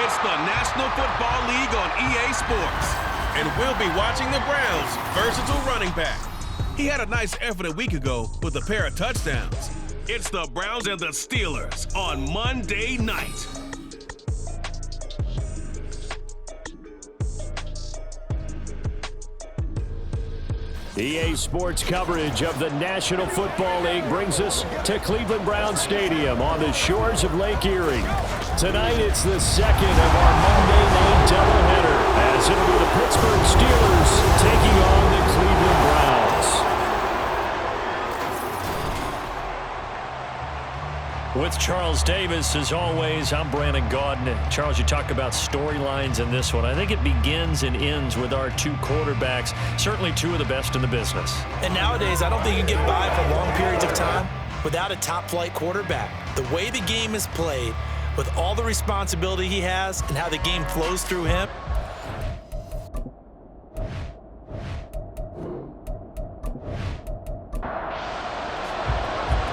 It's the National Football League on EA Sports. And we'll be watching the Browns' versatile running back. He had a nice effort a week ago with a pair of touchdowns. It's the Browns and the Steelers on Monday night. EA Sports coverage of the National Football League brings us to Cleveland Browns Stadium on the shores of Lake Erie. Tonight, it's the second of our Monday night doubleheader, as it'll be the Pittsburgh Steelers taking on the Cleveland Browns. With Charles Davis, as always, I'm Brandon Gaudin. Charles, you talk about storylines in this one. I think it begins and ends with our two quarterbacks, certainly two of the best in the business. And nowadays, I don't think you can get by for long periods of time without a top-flight quarterback. The way the game is played, with all the responsibility he has and how the game flows through him,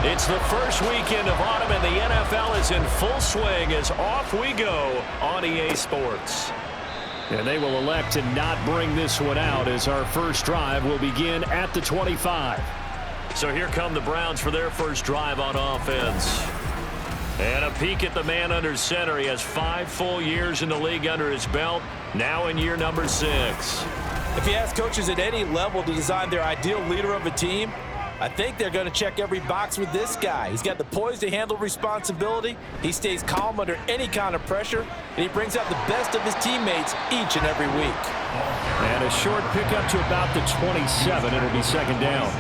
it's the first weekend of autumn, and the NFL is in full swing as off we go on EA Sports. And they will elect to not bring this one out as our first drive will begin at the 25. So here come the Browns for their first drive on offense. And a peek at the man under center. He has 5 full years in the league under his belt, now in year number 6. If you ask coaches at any level to design their ideal leader of a team, I think they're going to check every box with this guy. He's got the poise to handle responsibility. He stays calm under any kind of pressure, and he brings out the best of his teammates each and every week. And a short pickup to about the 27. It'll be second down.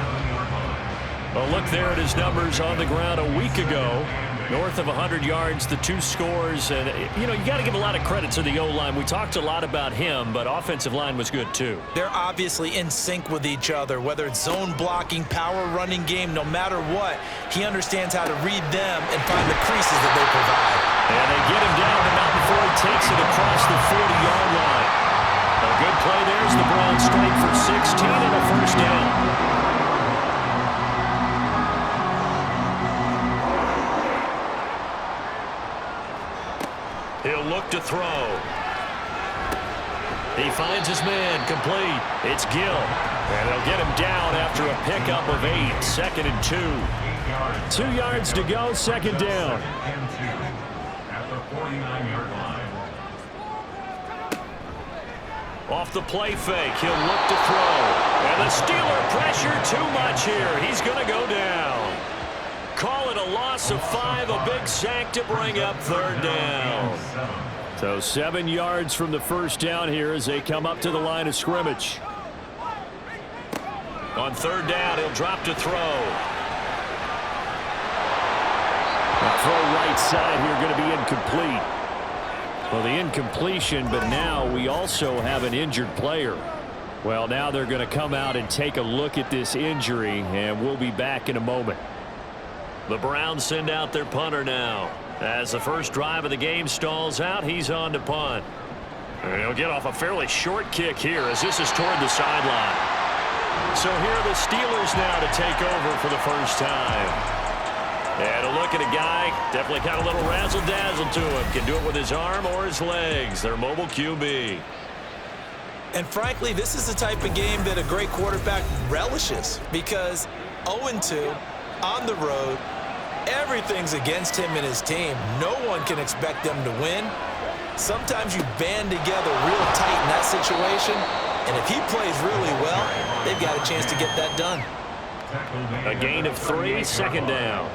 A look there at his numbers on the ground a week ago. North of 100 yards, the 2 scores. And, you know, you got to give a lot of credit to the O-line. We talked a lot about him, but offensive line was good, too. They're obviously in sync with each other, whether it's zone blocking, power running game, no matter what. He understands how to read them and find the creases that they provide. And they get him down, but not before he takes it across the 40-yard line. A good play there as the Browns strike for 16 and a first down. He'll look to throw. He finds his man, complete. It's Gill. And they'll get him down after a pickup of 8. 2nd and 2. 2 yards to go, second down. At the 49-yard line. Off the play fake, he'll look to throw. And the Steeler pressure too much here. He's going to go down. Call it a loss of 5, a big sack to bring up third down. So 7 yards from the first down here as they come up to the line of scrimmage. On third down, he'll drop to throw. Throw right side here going to be incomplete. Well, the incompletion, but now we also have an injured player. Well, now they're going to come out and take a look at this injury, and we'll be back in a moment. The Browns send out their punter now. As the first drive of the game stalls out, he's on to punt. And he'll get off a fairly short kick here as this is toward the sideline. So here are the Steelers now to take over for the first time. And a look at a guy, definitely got a little razzle-dazzle to him. Can do it with his arm or his legs. Their mobile QB. And frankly, this is the type of game that a great quarterback relishes, because 0-2 on the road, everything's against him and his team. No one can expect them to win. Sometimes you band together real tight in that situation, and if he plays really well, they've got a chance to get that done. A gain of 3, second down.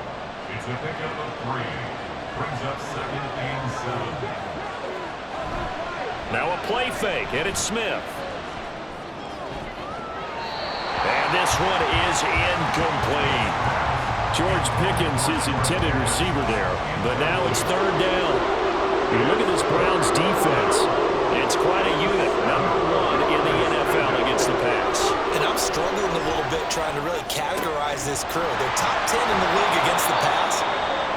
It's a pickup of 3. Brings up 2nd and 7. Now a play fake, and it's Smith. And this one is incomplete. George Pickens, his intended receiver there, but now it's third down. You look at this Browns defense. It's quite a unit, number 1 in the NFL against the pass. And I'm struggling a little bit trying to really categorize this crew. They're top 10 in the league against the pass,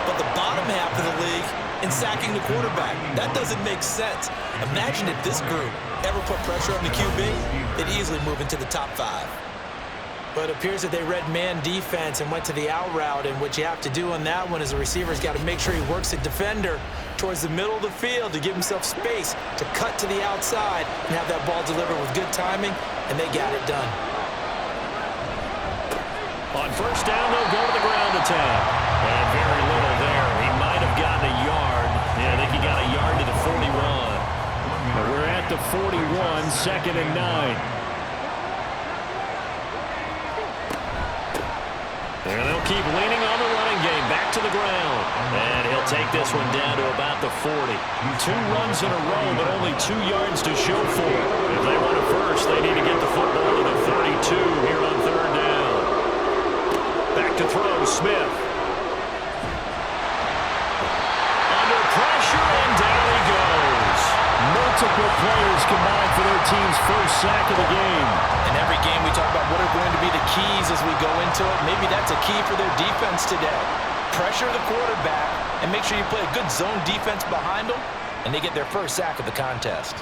but the bottom half of the league in sacking the quarterback. That doesn't make sense. Imagine if this group ever put pressure on the QB, they'd easily move into the top 5. But it appears that they read man defense and went to the out route, and what you have to do on that one is the receiver's got to make sure he works the defender towards the middle of the field to give himself space to cut to the outside and have that ball delivered with good timing, and they got it done. On first down, they'll go to the ground attack. And very little there. He might have gotten a yard. Yeah, I think he got a yard to the 41. But we're at the 41, 2nd and 9. And they'll keep leaning on the running game, back to the ground. And he'll take this one down to about the 40. 2 runs in a row, but only 2 yards to show for it. If they want it first, they need to get the football to the 32 here on 3rd down. Back to throw, Smith. Under pressure, and down he goes. Multiple players combined for their team's first sack of the game. In every game we talk about what are going to be the keys as we go into it. Maybe that's a key for their defense today. Pressure the quarterback and make sure you play a good zone defense behind them, and they get their first sack of the contest.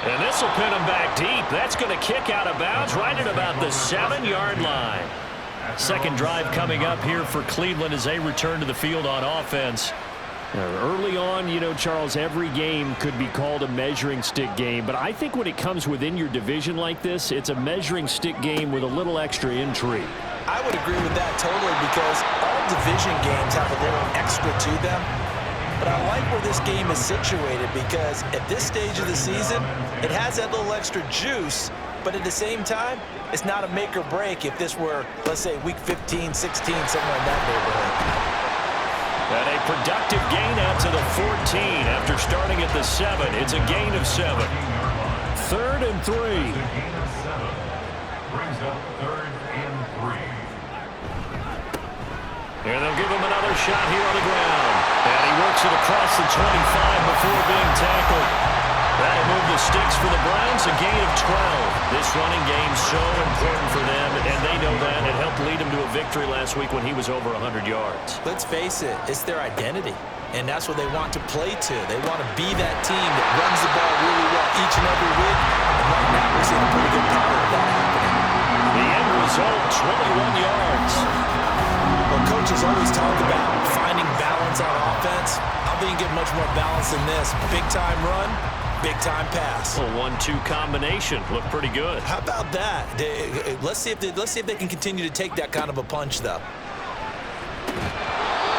And this will pin them back deep. That's going to kick out of bounds right at about the 7-yard line. Second drive coming up here for Cleveland as they return to the field on offense. Early on, you know, Charles, every game could be called a measuring stick game, but I think when it comes within your division like this, it's a measuring stick game with a little extra intrigue. I would agree with that totally, because all division games have a little extra to them. But I like where this game is situated, because at this stage of the season, it has that little extra juice, but at the same time, it's not a make or break if this were, let's say, week 15, 16, somewhere in that neighborhood. And a productive gain out to the 14 after starting at the 7. It's a gain of 7. 3rd and 3. Gain of 7. Brings up 3rd and 3. And they'll give him another shot here on the ground. And he works it across the 25 before being tackled. That'll move the sticks for the Browns, a gain of 12. This running game so important for them, and they know that. It helped lead them to a victory last week when he was over 100 yards. Let's face it, it's their identity, and that's what they want to play to. They want to be that team that runs the ball really well each and every week, and right now we're seeing a pretty good pattern of that happening. The end result, 21 yards. Well, coaches always talk about finding balance on offense. I don't think you get much more balance than this. Big-time run, big-time pass. A 1-2 combination. Looked pretty good. How about that? Let's see if they can continue to take that kind of a punch, though.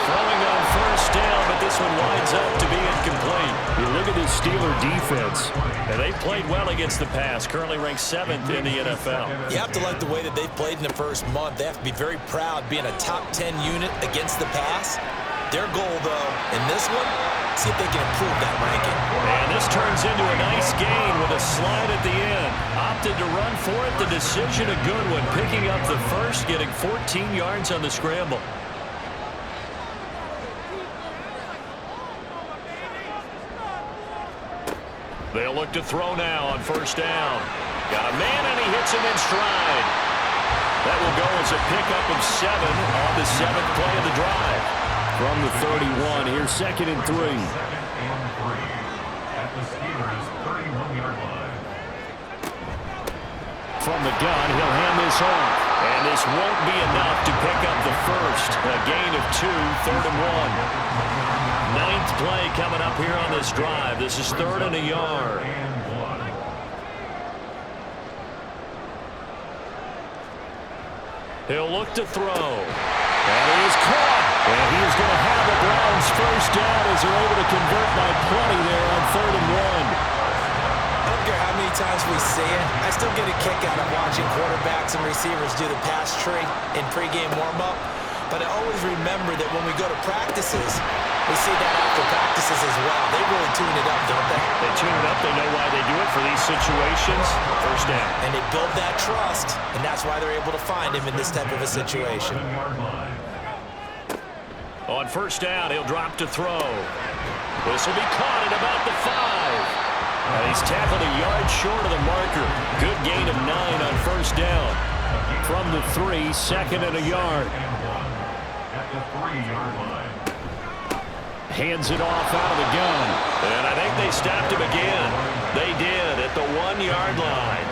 Throwing on first down, but this one winds up to be incomplete. You look at this Steeler defense, and they played well against the pass. Currently ranked 7th in the NFL. You have to like the way that they've played in the first month. They have to be very proud being a top 10 unit against the pass. Their goal, though, in this one, see if they can improve that ranking. And this turns into a nice gain with a slide at the end. Opted to run for it. The decision a good one. Picking up the first, getting 14 yards on the scramble. They'll look to throw now on first down. Got a man, and he hits him in stride. That will go as a pickup of 7 on the 7th play of the drive. From the 31, here's 2nd and 3. 2nd and 3. At the Steelers' 31-yard line. From the gun, he'll hand this off. And this won't be enough to pick up the first. A gain of 2, 3rd and 1. 9th play coming up here on this drive. This is 3rd and a yard. He'll look to throw. And he is caught. And he is going to have the Browns first down as they're able to convert by plenty there on 3rd and 1. I don't care how many times we see it. I still get a kick out of watching quarterbacks and receivers do the pass tree in pregame warm-up. But I always remember that when we go to practices, we see that after practices as well. They really tune it up, don't they? They tune it up. They know why they do it for these situations. First down. And they build that trust, and that's why they're able to find him in this type of a situation. On first down, he'll drop to throw. This will be caught at about the 5. And he's tackled a yard short of the marker. Good gain of 9 on first down. From the 3, 2nd and a yard. At the 3-yard line. Hands it off out of the gun. And I think they stopped him again. They did at the 1-yard line.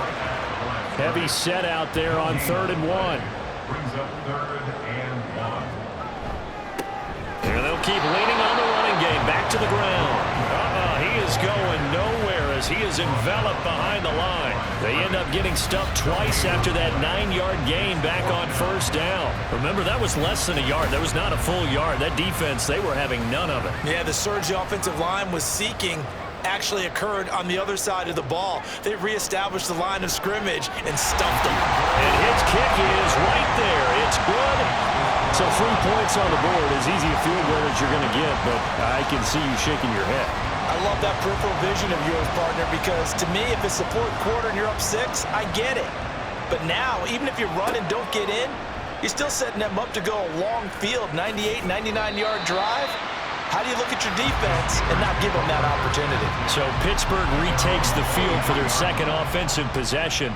Heavy set out there on 3rd and 1. Brings up 3rd and 1. Here they'll keep leaning on the running game. Back to the ground. He is going nowhere as he is enveloped behind the line. They end up getting stuffed twice after that 9-yard gain back on 1st down. Remember, that was less than a yard. That was not a full yard. That defense, they were having none of it. Yeah, the surge the offensive line was seeking actually occurred on the other side of the ball. They reestablished the line of scrimmage and stuffed them. And his kick is right there. It's good. So 3 points on the board, as easy a field goal as you're going to get, but I can see you shaking your head. I love that peripheral vision of yours, partner, because to me, if it's the 4th quarter and you're up 6, I get it. But now, even if you run and don't get in, you're still setting them up to go a long field, 98, 99-yard drive. How do you look at your defense and not give them that opportunity? So Pittsburgh retakes the field for their 2nd offensive possession.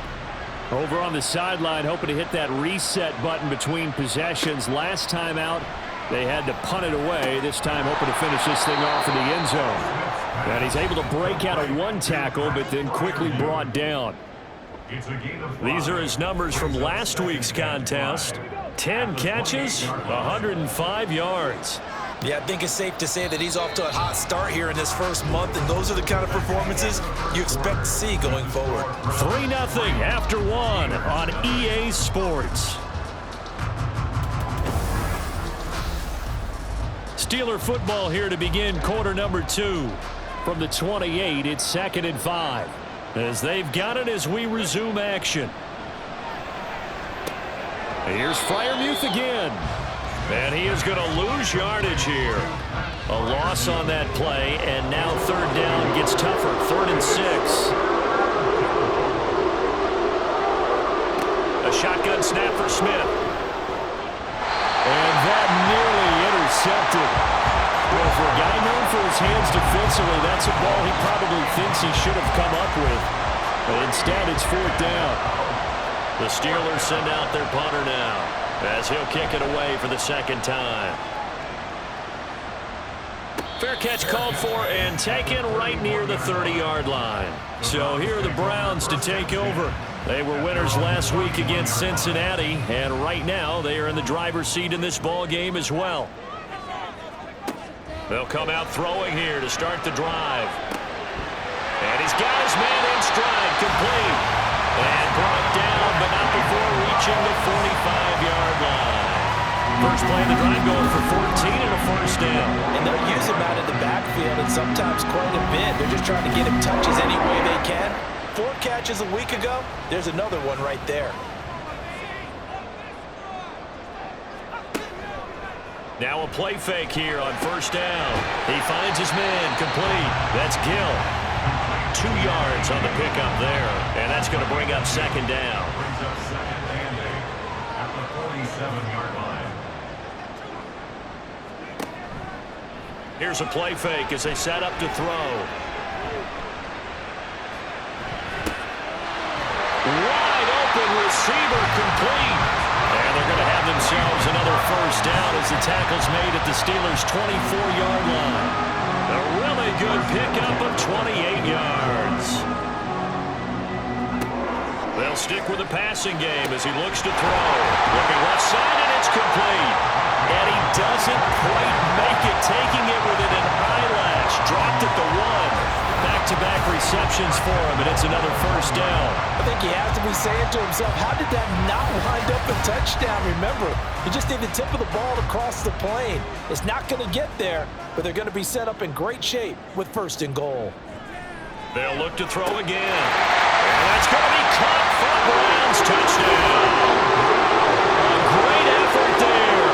Over on the sideline, hoping to hit that reset button between possessions. Last time out, they had to punt it away. This time, hoping to finish this thing off in the end zone. And he's able to break out of 1 tackle, but then quickly brought down. These are his numbers from last week's contest. 10 catches, 105 yards. Yeah, I think it's safe to say that he's off to a hot start here in this first month, and those are the kind of performances you expect to see going forward. 3-0 after 1 on EA Sports. Steeler football here to begin quarter number 2. From the 28, it's 2nd and 5. As they've got it as we resume action. Here's Freiermuth again. And he is going to lose yardage here. A loss on that play, and now 3rd down gets tougher. 3rd and 6. A shotgun snap for Smith. And that nearly intercepted. Well, for a guy known for his hands defensively, that's a ball he probably thinks he should have come up with. But instead, it's 4th down. The Steelers send out their punter now, as he'll kick it away for the 2nd time. Fair catch called for and taken right near the 30-yard line. So here are the Browns to take over. They were winners last week against Cincinnati, and right now they are in the driver's seat in this ball game as well. They'll come out throwing here to start the drive. And he's got his man in stride, complete. And brought down, but not before reaching the 45-yard line. First play of the drive going for 14 and a 1st down. And they'll use him out in the backfield, and sometimes quite a bit. They're just trying to get him touches any way they can. 4 catches a week ago. There's another one right there. Now a play fake here on 1st down. He finds his man, complete. That's Gill. 2 yards on the pickup there, and that's going to bring up 2nd down. Brings up 2nd and 8 at the 47-yard line. Here's a play fake as they set up to throw. Wide open receiver, complete. And they're going to have themselves another 1st down as the tackle's made at the Steelers' 24-yard line. A really good pickup of 28 yards. They'll stick with the passing game as he looks to throw. Looking left side, and it's complete. And he doesn't quite make it, taking it within an eyelash. Dropped at the 1. Back-to-back receptions for him, and it's another 1st down. I think he has to be saying to himself, how did that not wind up a touchdown? Remember, you just need the tip of the ball to cross the plane. It's not going to get there, but they're going to be set up in great shape with 1st and goal. They'll look to throw again. And that's going to be caught for a Browns touchdown. A great effort there.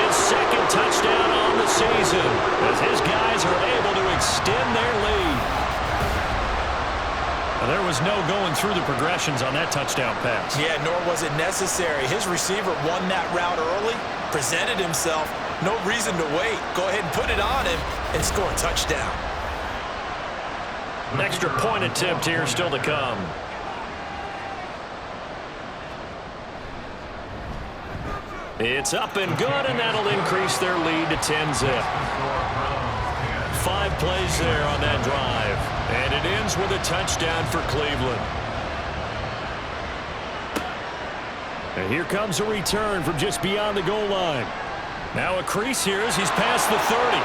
His 2nd touchdown on the season as his guys are able to extend their lead. Now, there was no going through the progressions on that touchdown pass. Yeah, nor was it necessary. His receiver won that route early, presented himself. No reason to wait. Go ahead and put it on him and score a touchdown. An extra point attempt here still to come. It's up and good, and that'll increase their lead to 10-zip. 5 plays there on that drive, and it ends with a touchdown for Cleveland. And here comes a return from just beyond the goal line. Now a crease here as he's past the 30.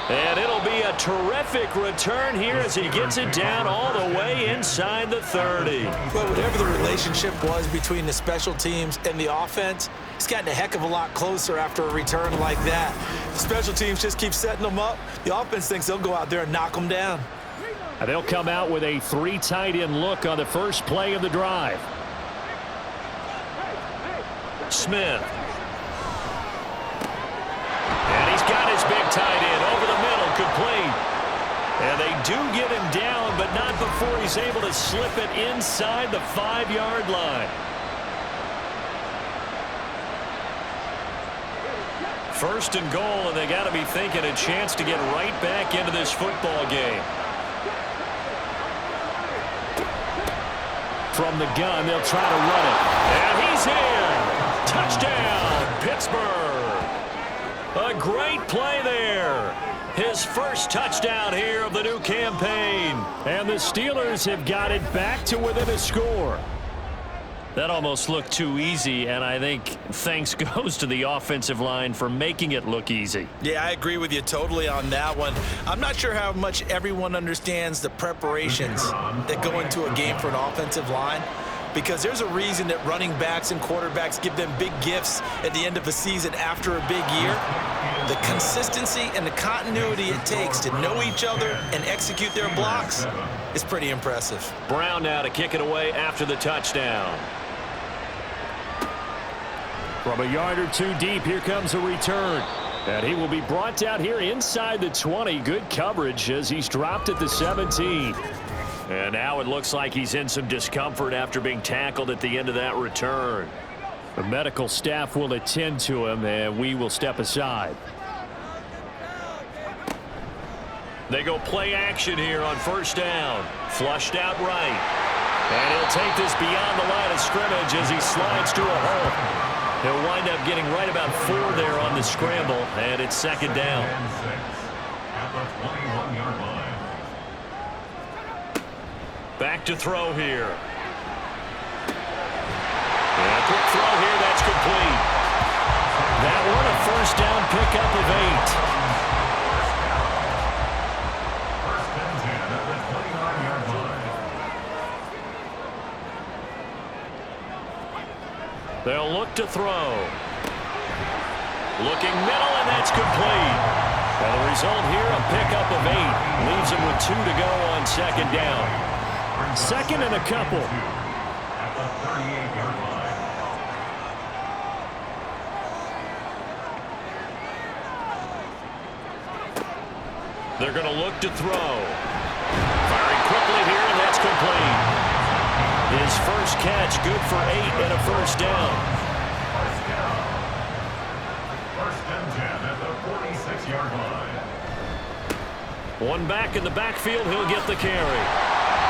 And it'll be a terrific return here as he gets it down all the way inside the 30. Well, whatever the relationship was between the special teams and the offense, it's gotten a heck of a lot closer after a return like that. The special teams just keep setting them up. The offense thinks they'll go out there and knock them down. And they'll come out with a 3 tight end look on the first play of the drive. Smith. And he's got his big tight end over the middle, complete. And they do get him down, but not before he's able to slip it inside the 5-yard line. First and goal, and they got to be thinking a chance to get right back into this football game. From the gun, they'll try to run it. And he's in. Touchdown, Pittsburgh. A great play there. His first touchdown here of the new campaign. And the Steelers have got it back to within a score. That almost looked too easy, and I think thanks goes to the offensive line for making it look easy. Yeah, I agree with you totally on that one. I'm not sure how much everyone understands the preparations that go into a game for an offensive line, because there's a reason that running backs and quarterbacks give them big gifts at the end of the season after a big year. The consistency and the continuity it takes to know each other and execute their blocks is pretty impressive. Brown now to kick it away after the touchdown. From a yard or two deep, here comes a return. And he will be brought down here inside the 20. Good coverage as he's dropped at the 17. And now it looks like he's in some discomfort after being tackled at the end of that return. The medical staff will attend to him, and we will step aside. They go play action here on first down. Flushed out right. And he'll take this beyond the line of scrimmage as he slides to a hole. He'll wind up getting right about 4 there on the scramble, and it's second down. At the 21-yard line. Back to throw here. And a quick throw here, that's complete. That one a first down pickup of 8. First and 10 at the 29-yard line. They'll look to throw. Looking middle, and that's complete. And the result here, a pickup of 8. Leaves him with 2 to go on second down. Second and a couple. At the 38-yard line. They're going to look to throw. Firing quickly here, and that's complete. His first catch, good for 8 and a first down. First and 10 at the 46-yard line. One back in the backfield, he'll get the carry.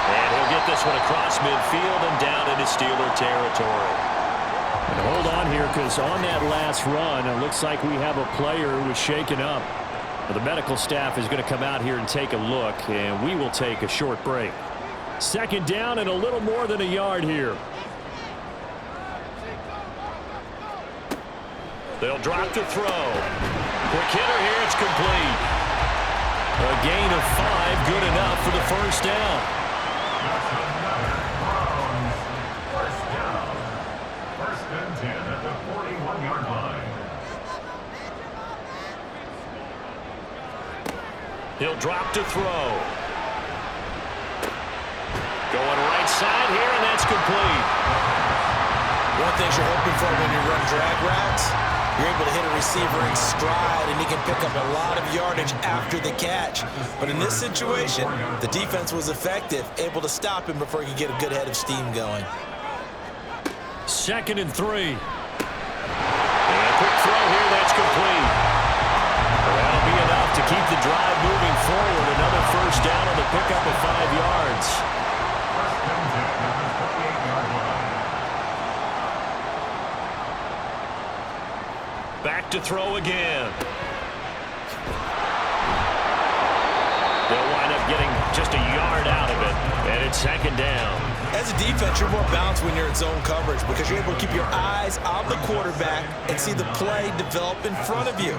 And he'll get this one across midfield and down into Steeler territory. And hold on here, because on that last run, it looks like we have a player who was shaken up. The medical staff is going to come out here and take a look, and we will take a short break. Second down and a little more than a yard here. They'll drop to throw. Quick hitter here, it's complete. A gain of 5, good enough for the first down. That's another Browns first down. First and 10 at the 41-yard line. He'll drop to throw. Going right side here, and that's complete. One thing you're hoping for when you run drag routes, you're able to hit a receiver in stride, and he can pick up a lot of yardage after the catch. But in this situation, the defense was effective, able to stop him before he could get a good head of steam going. Second and 3. And a quick throw here, that's complete. That'll be enough to keep the drive moving forward. Another first down on the pickup of 5 yards. First and 10 at the 28-yard line. Back to throw again. They'll wind up getting just a yard out of it, and it's second down. As a defense, you're more balanced when you're in zone coverage because you're able to keep your eyes on the quarterback and see the play develop in front of you.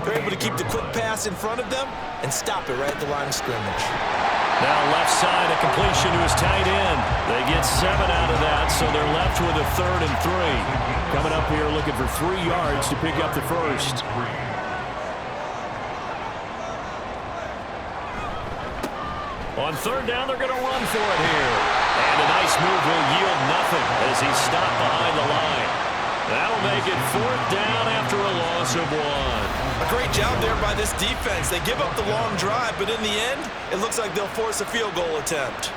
You're able to keep the quick pass in front of them and stop it right at the line of scrimmage. Now left side, a completion to his tight end. They get 7 out of that, so they're left with a 3rd and 3. Coming up here looking for 3 yards to pick up the first. On 3rd down, they're going to run for it here. And a nice move will yield nothing as he's stopped behind the line. That'll make it 4th down after a loss of 1. A great job there by this defense. They give up the long drive, but in the end, it looks like they'll force a field goal attempt.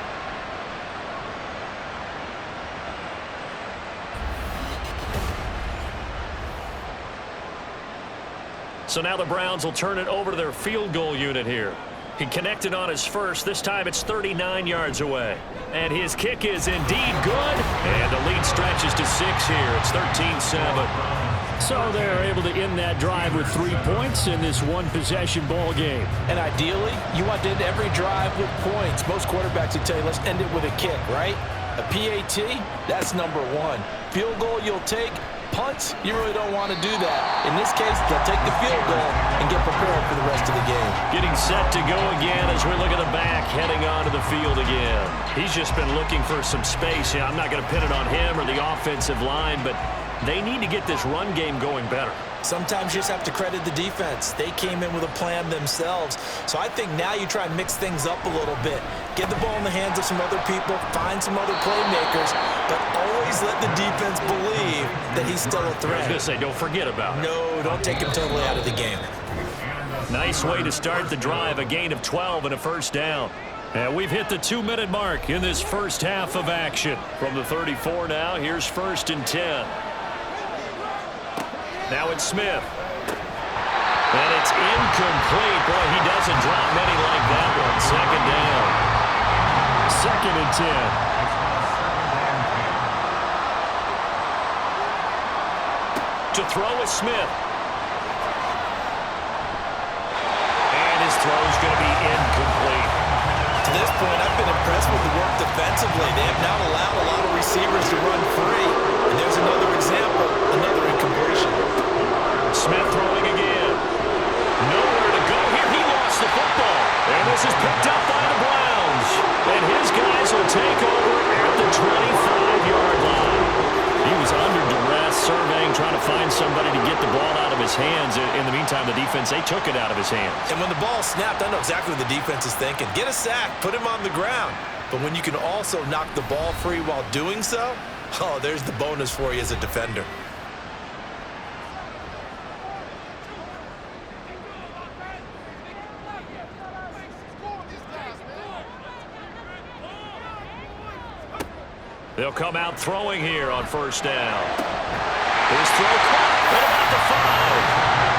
So now the Browns will turn it over to their field goal unit here. He connected on his first. This time it's 39 yards away. And his kick is indeed good. And the lead stretches to 6 here. It's 13-7. So they're able to end that drive with 3 points in this one-possession ball game. And ideally, you want to end every drive with points. Most quarterbacks would tell you, let's end it with a kick, right? A PAT, that's number 1. Field goal you'll take. Punts, you really don't want to do that. In this case, they'll take the field goal and get prepared for the rest of the game. Getting set to go again as we look at the back, heading onto the field again. He's just been looking for some space. Yeah, I'm not going to pin it on him or the offensive line, but they need to get this run game going better. Sometimes you just have to credit the defense. They came in with a plan themselves. So I think now you try and mix things up a little bit. Get the ball in the hands of some other people, find some other playmakers, but always let the defense believe that he's still a threat. I was going to say, don't forget about it. No, don't take him totally out of the game. Nice way to start the drive, a gain of 12 and a 1st down. And we've hit the 2-minute mark in this first half of action. From the 34 now, here's 1st and 10. Now it's Smith. And it's incomplete. Boy, he doesn't drop many like that one. 2nd down. 2nd and 10. To throw is Smith. And his throw is going to be incomplete. To this point, I've been impressed with the work defensively. They have not allowed a lot of receivers to run free. And there's another example, another incompletion. Smith throwing again. Nowhere to go here. He lost the football. And this is picked up by the Browns. And his guys will take over at the 25-yard line. He was under duress, surveying, trying to find somebody to get the ball out of his hands. In the meantime, the defense, they took it out of his hands. And when the ball snapped, I know exactly what the defense is thinking. Get a sack, put him on the ground. But when you can also knock the ball free while doing so, oh, there's the bonus for you as a defender. They'll come out throwing here on 1st down. His throw caught at about the 5.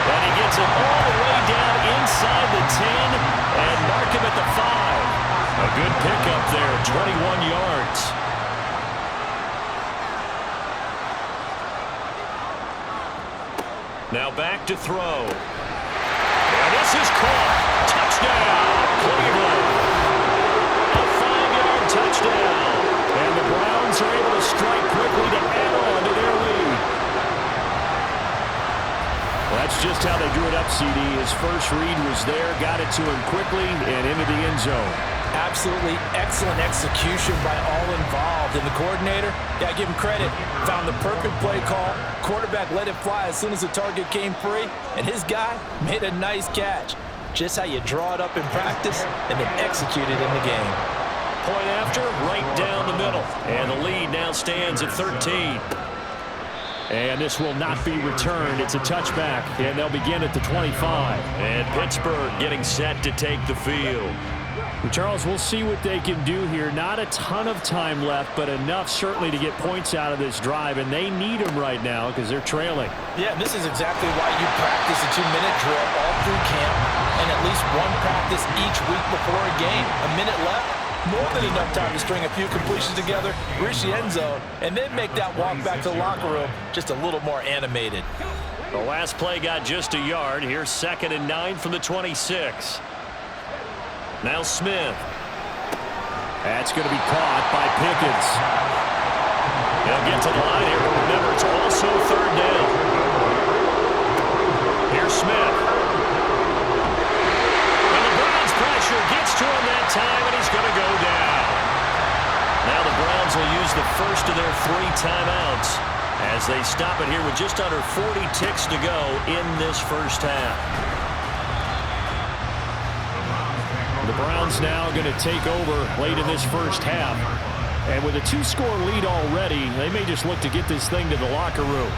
And he gets it all the way down inside the 10 and mark him at the 5. A good pickup there, 21 yards. Now back to throw. And this is caught. Touchdown, Cleveland. A 5-yard touchdown. And the Browns are able to strike quickly to add on to their lead. Well, that's just how they drew it up, CD. His first read was there, got it to him quickly, and into the end zone. Absolutely excellent execution by all involved. And the coordinator, yeah, give him credit, found the perfect play call. Quarterback let it fly as soon as the target came free, and his guy made a nice catch. Just how you draw it up in practice and then execute it in the game. Point after, right down the middle. And the lead now stands at 13. And this will not be returned. It's a touchback, and they'll begin at the 25. And Pittsburgh getting set to take the field. Charles, we'll see what they can do here. Not a ton of time left, but enough certainly to get points out of this drive, and they need them right now because they're trailing. Yeah, and this is exactly why you practice a 2-minute drill all through camp and at least one practice each week before a game. A minute left. More than enough time to string a few completions together, reach the end zone, and then make that walk back to the locker room just a little more animated. The last play got just a yard. Here's 2nd and 9 from the 26. Now Smith. That's going to be caught by Pickens. They'll get to the line here, but remember, it's also third down. Here's Smith. And the Browns' pressure gets to him that time, and he's going to go down. Now the Browns will use the first of their 3 timeouts as they stop it here with just under 40 ticks to go in this first half. The Browns now going to take over late in this first half. And with a 2-score lead already, they may just look to get this thing to the locker room.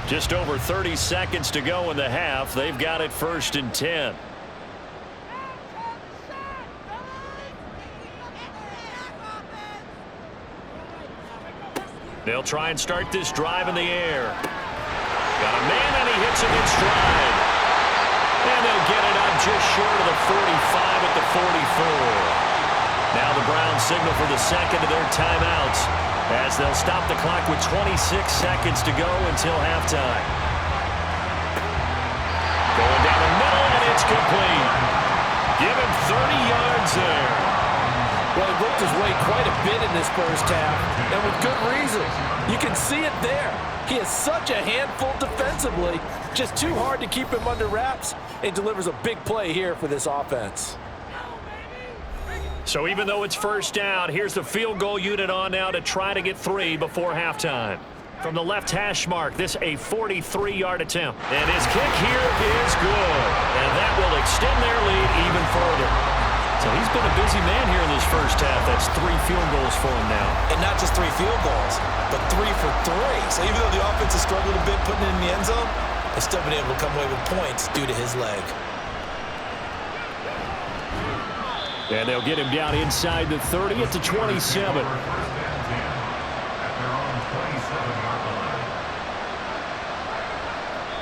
Just over 30 seconds to go in the half. They've got it 1st and 10. They'll try and start this drive in the air. Got a man, and he hits him in stride. And they'll get it up just short of the 45 at the 44. Now the Browns signal for the second of their timeouts as they'll stop the clock with 26 seconds to go until halftime. Going down the middle, and it's complete. Give him 30 yards there. Well, he worked his way quite a bit in this first half, and with good reason. You can see it there. He is such a handful defensively, just too hard to keep him under wraps, and delivers a big play here for this offense. So even though it's first down, here's the field goal unit on now to try to get 3 before halftime. From the left hash mark, this a 43-yard attempt. And his kick here is good. And that will extend their lead even further. So he's been a busy man here in this first half. That's 3 field goals for him now. And not just 3 field goals, but 3 for 3. So even though the offense has struggled a bit putting it in the end zone, they've still been able to come away with points due to his leg. And they'll get him down inside the 30 at the 27.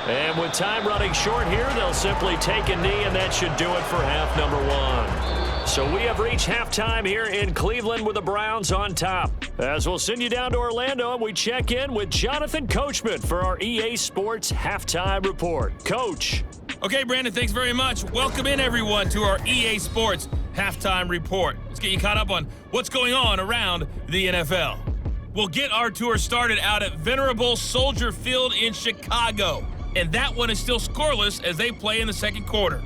And with time running short here, they'll simply take a knee, and that should do it for half number 1. So we have reached halftime here in Cleveland with the Browns on top. As we'll send you down to Orlando, and we check in with Jonathan Coachman for our EA Sports Halftime Report. Coach. Okay, Brandon, thanks very much. Welcome in, everyone, to our EA Sports Halftime Report. Let's get you caught up on what's going on around the NFL. We'll get our tour started out at Venerable Soldier Field in Chicago. And that one is still scoreless as they play in the second quarter.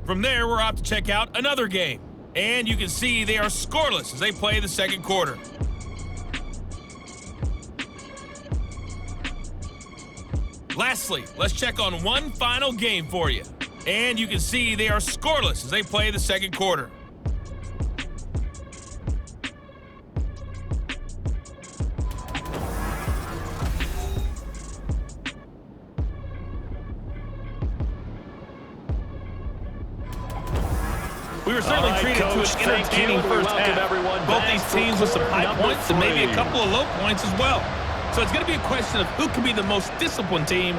From there, we're off to check out another game. And you can see they are scoreless as they play the second quarter. Lastly, let's check on one final game for you. And you can see they are scoreless as they play the second quarter. We were certainly treated to an entertaining first half. Both these teams with some high points and maybe a couple of low points as well. So it's going to be a question of who can be the most disciplined team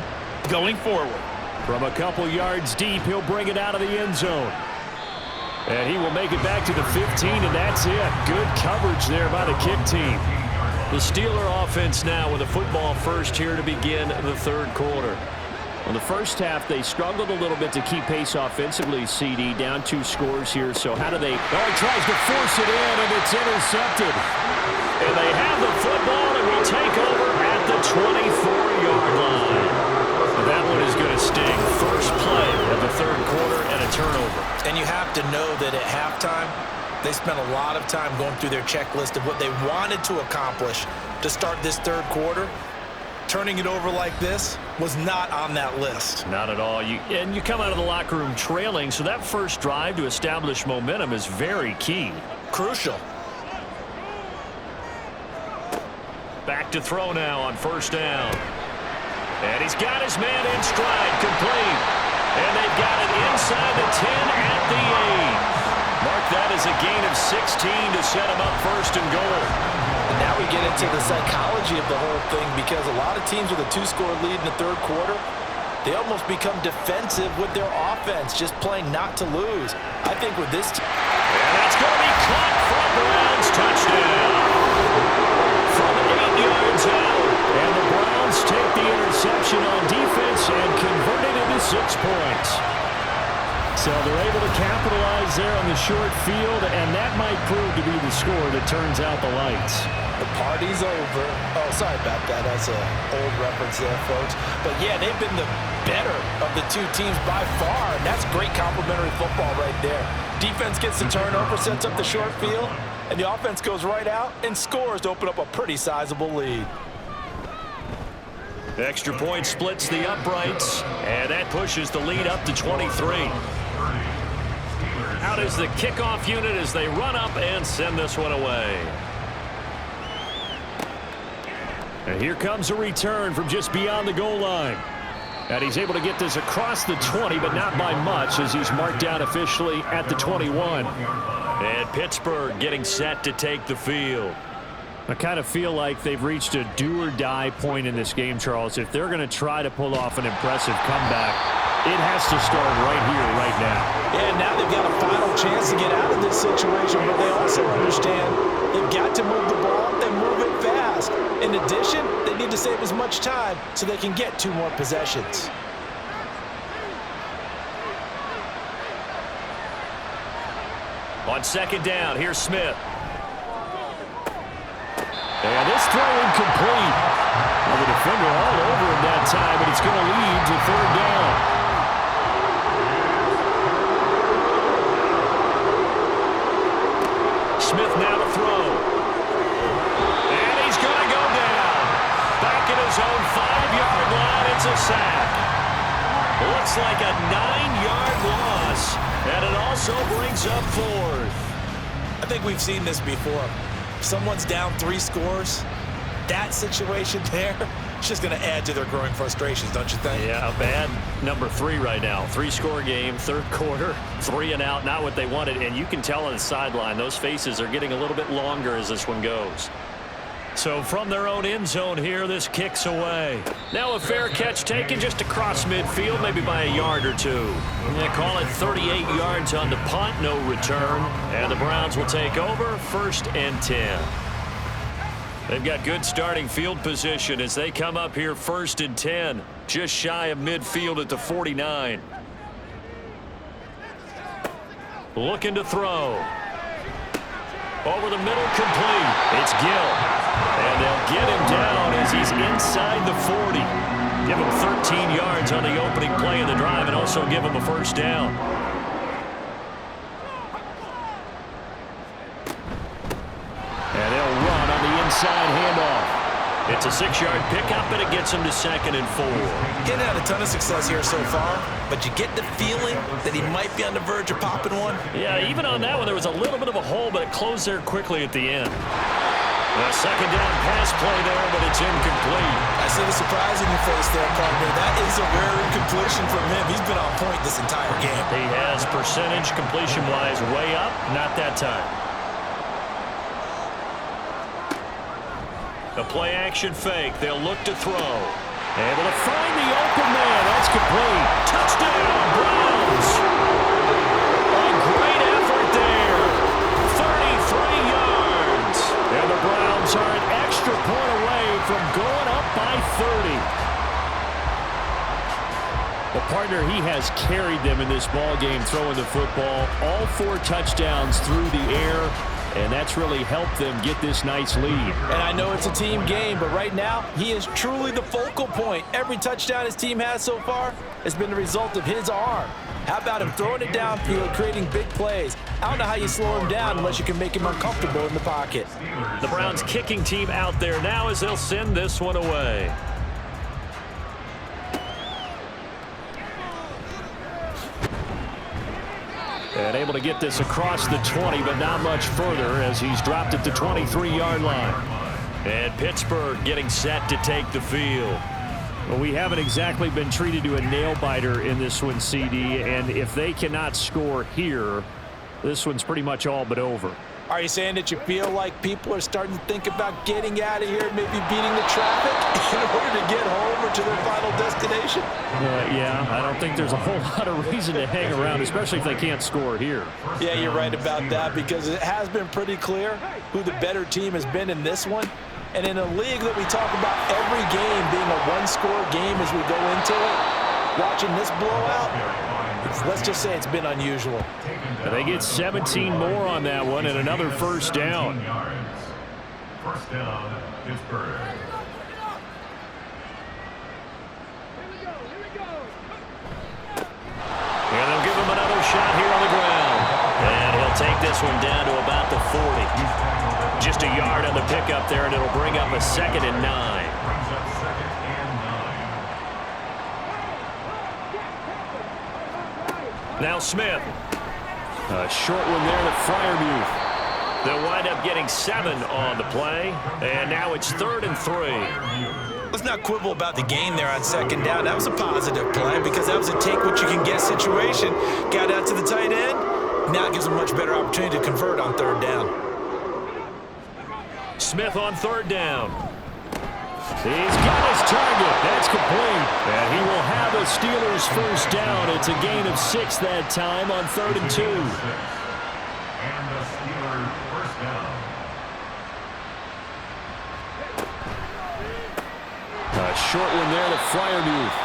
going forward. From a couple yards deep, he'll bring it out of the end zone. And he will make it back to the 15, and that's it. Good coverage there by the kick team. The Steeler offense now with a football first here to begin the third quarter. In the first half, they struggled a little bit to keep pace offensively, CD, down 2 scores here. So how do they... Oh, he tries to force it in, and it's intercepted. And they have the football, and we take over at the 24-yard line. That one is going to sting. First play of the third quarter and a turnover. And you have to know that at halftime, they spent a lot of time going through their checklist of what they wanted to accomplish to start this third quarter. Turning it over like this was not on that list. Not at all. And you come out of the locker room trailing, so that first drive to establish momentum is very key. Crucial. Back to throw now on first down. And he's got his man in stride, complete. And they've got it inside the 10 at the 8. Mark that as a gain of 16 to set him up first and goal. And now we get into the psychology of the whole thing, because a lot of teams with a 2-score lead in the third quarter, they almost become defensive with their offense, just playing not to lose. I think with this team... And that's going to be caught for Browns touchdown. From 8 yards out. And the Browns take the interception on defense and convert it into 6 points. So they're able to capitalize there on the short field, and that might prove to be the score that turns out the lights. The party's over. Oh, sorry about that. That's an old reference there, folks. But, yeah, they've been the better of the two teams by far, and that's great complimentary football right there. Defense gets the turnover, sets up the short field, and the offense goes right out and scores to open up a pretty sizable lead. Extra point splits the uprights, and that pushes the lead up to 23. Out is the kickoff unit as they run up and send this one away. And here comes a return from just beyond the goal line. And he's able to get this across the 20, but not by much, as he's marked down officially at the 21. And Pittsburgh getting set to take the field. I kind of feel like they've reached a do-or-die point in this game, Charles. If they're going to try to pull off an impressive comeback, it has to start right here, right now. Yeah, now they've got a final chance to get out of this situation, but they also understand they've got to move the ball and move it fast. In addition, they need to save as much time so they can get 2 more possessions. On second down, here's Smith. And this throw incomplete. Well, the defender all over him that time, but it's going to lead to 3rd down. Smith now to throw. And he's going to go down. Back at his own 5-yard line, it's a sack. Looks like a 9-yard loss, and it also brings up 4th. I think we've seen this before. If someone's down 3 scores, that situation there, it's just going to add to their growing frustrations, don't you think? Yeah, bad number 3 right now. 3-score game, 3rd quarter, 3 and out, not what they wanted. And you can tell on the sideline, those faces are getting a little bit longer as this one goes. So from their own end zone here, this kicks away. Now a fair catch taken just across midfield, maybe by a yard or 2. They call it 38 yards on the punt, no return. And the Browns will take over, 1st and 10. They've got good starting field position as they come up here 1st and 10, just shy of midfield at the 49. Looking to throw. Over the middle, complete. It's Gill. And they'll get him down as he's inside the 40. Give him 13 yards on the opening play of the drive and also give him a 1st down. And they'll run on the inside handoff. It's a 6-yard pickup, and it gets him to 2nd and 4. Getting had a ton of success here so far, but you get the feeling that he might be on the verge of popping one. Yeah, even on that one, there was a little bit of a hole, but it closed there quickly at the end. A 2nd down pass play there, but it's incomplete. I see the surprise in your face there, partner. That is a rare incompletion from him. He's been on point this entire game. He has percentage completion-wise way up, not that time. A play-action fake. They'll look to throw. Able to find the open man. That's complete. Touchdown, Browns. A great effort there. 33 yards. And the Browns are an extra point away from going up by 30. The partner, he has carried them in this ball game throwing the football. All 4 touchdowns through the air. And that's really helped them get this nice lead. And I know it's a team game, but right now, he is truly the focal point. Every touchdown his team has so far has been the result of his arm. How about him throwing it downfield, creating big plays? I don't know how you slow him down unless you can make him uncomfortable in the pocket. The Browns kicking team out there now as they'll send this one away. And able to get this across the 20, but not much further as he's dropped at the 23-yard line. And Pittsburgh getting set to take the field. Well, we haven't exactly been treated to a nail-biter in this one, CD, and if they cannot score here, this one's pretty much all but over. Are you saying that you feel like people are starting to think about getting out of here, maybe beating the traffic in order to get home or to their final destination? Yeah, I don't think there's a whole lot of reason to hang around, especially if they can't score here. Yeah, you're right about that, because it has been pretty clear who the better team has been in this one. And in a league that we talk about every game being a one-score game as we go into it, watching this blowout, let's just say it's been unusual. They get 17 more on that one and another first down. First down, Pittsburgh. And they'll give him another shot here on the ground. And he'll take this one down to about the 40. Just a yard on the pickup there, and it'll bring up a 2nd and 9. Brings up 2nd and 9. Now Smith. A short one there to Freiermuth. They'll wind up getting 7 on the play. And now it's 3rd and 3. Let's not quibble about the gain there on 2nd down. That was a positive play because that was a take-what-you-can-get situation. Got out to the tight end. Now it gives them a much better opportunity to convert on 3rd down. Smith on 3rd down. He's got his target. That's complete. And he will have a Steelers first down. It's a gain of 6 that time on 3rd and 2. And the Steelers first down. A short one there to Freiermuth.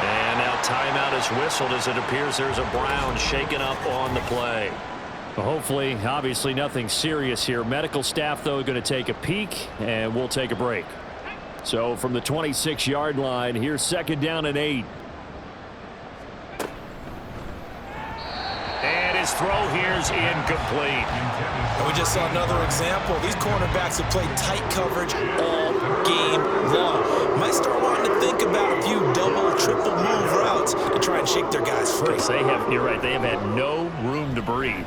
And now timeout is whistled as it appears there's a Brown shaken up on the play. Well, hopefully, obviously nothing serious here. Medical staff, though, going to take a peek, and we'll take a break. So from the 26-yard line, here's 2nd down and 8. And his throw here's incomplete. And we just saw another example. These cornerbacks have played tight coverage all game long. Might start wanting to think about a few double, triple move routes to try and shake their guys free. You're right, they have had no room to breathe.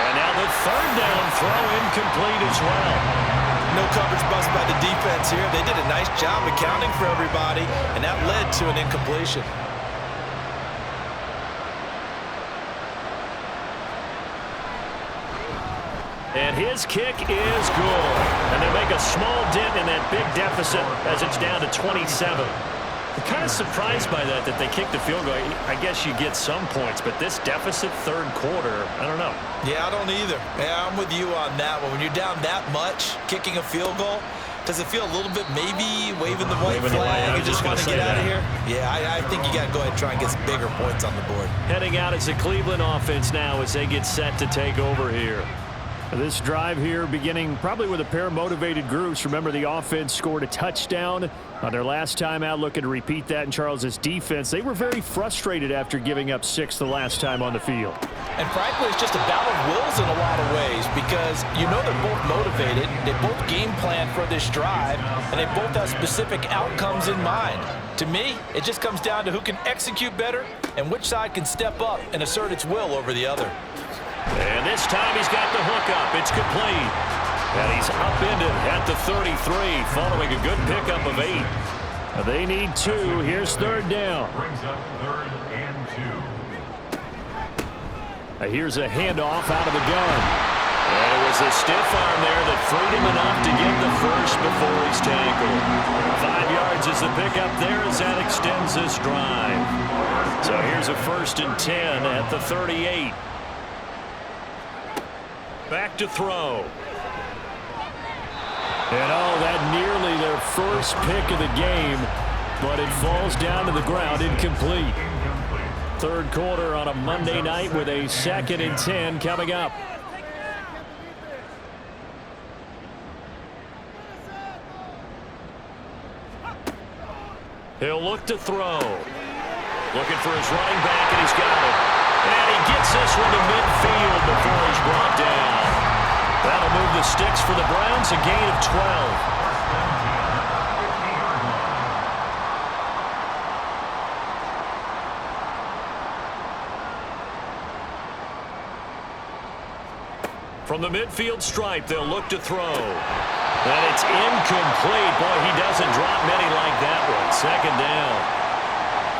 And now the 3rd down throw incomplete as well. No coverage bust by the defense here. They did a nice job accounting for everybody, and that led to an incompletion. And his kick is good. And they make a small dent in that big deficit as it's down to 27. I'm kind of surprised by that they kicked the field goal. I guess you get some points, but this deficit 3rd quarter, I don't know. Yeah, I don't either. Yeah, I'm with you on that one. When you're down that much, kicking a field goal, does it feel a little bit maybe waving the white flag and just want to get out of here? Yeah, I think you got to go ahead and try and get some bigger points on the board. Heading out is the Cleveland offense now as they get set to take over here. This drive here beginning probably with a pair of motivated groups. Remember, the offense scored a touchdown on their last time out, looking to repeat that in Charles's defense. They were very frustrated after giving up 6 the last time on the field. And frankly, it's just a battle of wills in a lot of ways because you know they're both motivated, they both game plan for this drive, and they both have specific outcomes in mind. To me, it just comes down to who can execute better and which side can step up and assert its will over the other. And this time he's got the hook up. It's complete. And he's upended at the 33 following a good pickup of 8. They need 2. Here's 3rd down. Brings up 3rd and 2. Here's a handoff out of the gun. And it was a stiff arm there that freed him enough to get the first before he's tackled. 5 yards is the pickup there as that extends this drive. So here's a 1st and 10 at the 38. Back to throw. And that nearly their first pick of the game, but it falls down to the ground incomplete. 3rd quarter on a Monday night with a 2nd and 10 coming up. He'll look to throw. Looking for his running back, and he's got it. And he gets this one to midfield before he's brought down. That'll move the sticks for the Browns, a gain of 12. From the midfield stripe, they'll look to throw. And it's incomplete. Boy, he doesn't drop many like that one. 2nd down.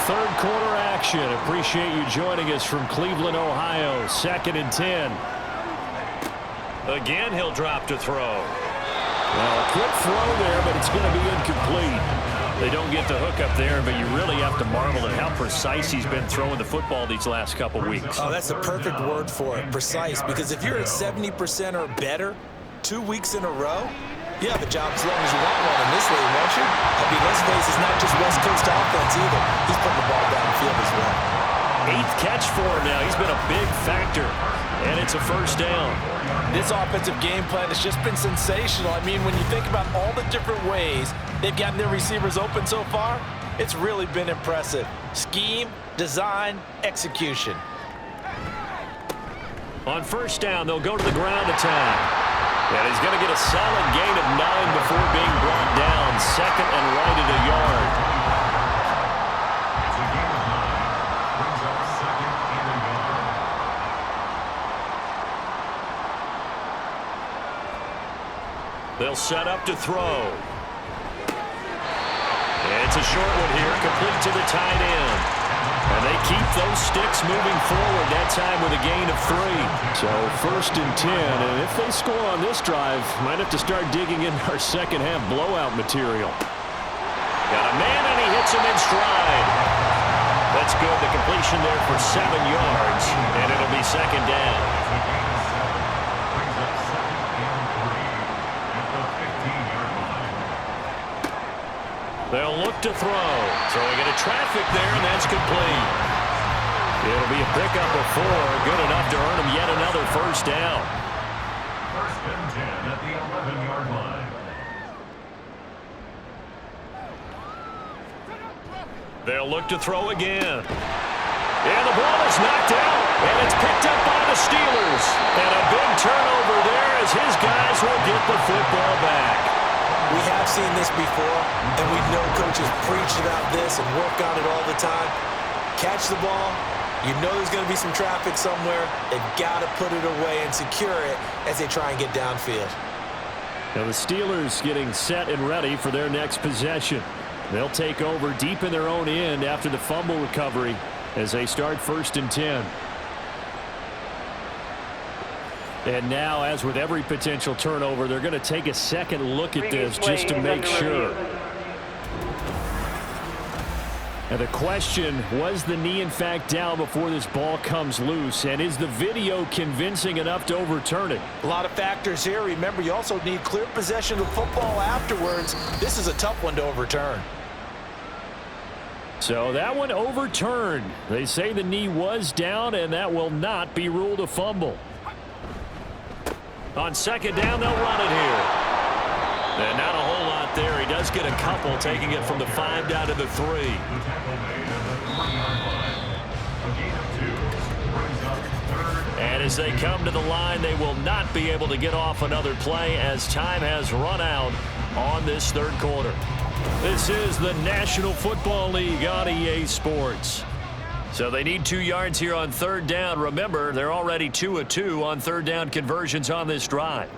3rd quarter action. Appreciate you joining us from Cleveland, Ohio. 2nd and 10. Again, he'll drop to throw. Well, a quick throw there, but it's going to be incomplete. They don't get the hook up there, but you really have to marvel at how precise he's been throwing the football these last couple weeks. Oh, that's the perfect word for it, precise, because if you're at 70% or better 2 weeks in a row, you have a job as long as you want one in this league, won't you? I mean, let's coach faces not just West Coast offense either. He's putting the ball downfield as well. 8th catch for him now. He's been a big factor, and it's a first down. This offensive game plan has just been sensational. I mean, when you think about all the different ways they've gotten their receivers open so far, it's really been impressive. Scheme, design, execution. On first down, they'll go to the ground attack. And he's going to get a solid gain of 9 before being brought down. Second and right at a yard. It's a gain of 9. Brings up second and a yard. They'll set up to throw. It's a short one here, complete to the tight end. And they keep those sticks moving forward, that time with a gain of 3. So first and 10, and if they score on this drive, might have to start digging in our second half blowout material. Got a man, and he hits him in stride. That's good. The completion there for 7 yards, and it'll be second down. Brings up second and 3 at the 15-yard line. They'll look to throw. So we get a traffic there, and that's complete. It'll be a pickup of 4. Good enough to earn him yet another first down. First and 10 at the 11-yard line. They'll look to throw again. And the ball is knocked out, and it's picked up by the Steelers. And a big turnover there as his guys will get the football back. We have seen this before, and we know coaches preach about this and work on it all the time. Catch the ball. You know there's going to be some traffic somewhere. They've got to put it away and secure it as they try and get downfield. Now the Steelers getting set and ready for their next possession. They'll take over deep in their own end after the fumble recovery as they start first and 10. And now, as with every potential turnover, they're going to take a second look at this just to make sure. And the question, was the knee in fact down before this ball comes loose? And is the video convincing enough to overturn it? A lot of factors here. Remember, you also need clear possession of football afterwards. This is a tough one to overturn. So that one overturned. They say the knee was down, and that will not be ruled a fumble. On second down, they'll run it here. And not a whole lot there. He does get a couple, taking it from the 5 down to the 3. The tackle made at the 3-yard line. A gain of 2 brings up third. And as they come to the line, they will not be able to get off another play as time has run out on this third quarter. This is the National Football League on EA Sports. So they need 2 yards here on third down. Remember, they're already 2 of 2 on third down conversions on this drive.